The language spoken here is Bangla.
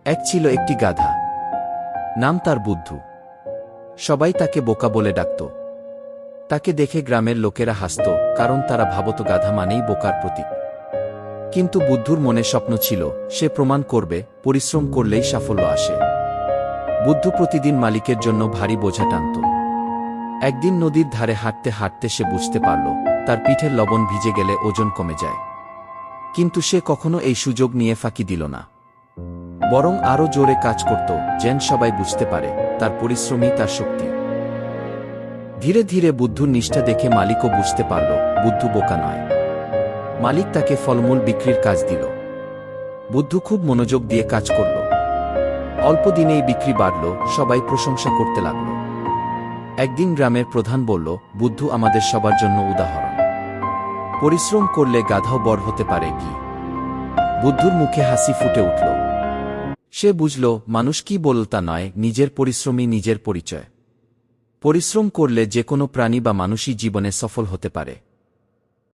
এক ছিল একটি গাধা। নাম তার বুদ্ধু। সবাই তাকে বোকা বলে ডাকত। তাকে দেখে গ্রামের লোকেরা হাসত, কারণ তারা ভাবত গাধা মানেই বোকার প্রতীক। কিন্তু বুদ্ধুর মনে স্বপ্ন ছিল, সে প্রমাণ করবে পরিশ্রম করলেই সাফল্য আসে। বুদ্ধু প্রতিদিন মালিকের জন্য ভারী বোঝা টানত। একদিন নদীর ধারে হাঁটতে হাঁটতে সে বুঝতে পারল, তার পিঠের লবণ ভিজে গেলে ওজন কমে যায়। কিন্তু সে কখনো এই সুযোগ নিয়ে ফাঁকি দিল না, বরং আরও জোরে কাজ করত, যেন সবাই বুঝতে পারে তার পরিশ্রমই তার শক্তি। ধীরে ধীরে বুদ্ধুর নিষ্ঠা দেখে মালিকও বুঝতে পারল, বুদ্ধু বোকা নয়। মালিক তাকে ফলমূল বিক্রির কাজ দিল। বুদ্ধু খুব মনোযোগ দিয়ে কাজ করল। অল্প দিনেই বিক্রি বাড়ল, সবাই প্রশংসা করতে লাগল। একদিন গ্রামের প্রধান বলল, বুদ্ধু আমাদের সবার জন্য উদাহরণ। পরিশ্রম করলে গাধাও বড় হতে পারে কি? বুদ্ধুর মুখে হাসি ফুটে উঠল। সে বুঝল, মানুষ কি বলল তা নয়, নিজের পরিশ্রমই নিজের পরিচয়। পরিশ্রম করলে যে কোনো প্রাণী বা মানুষই জীবনে সফল হতে পারে।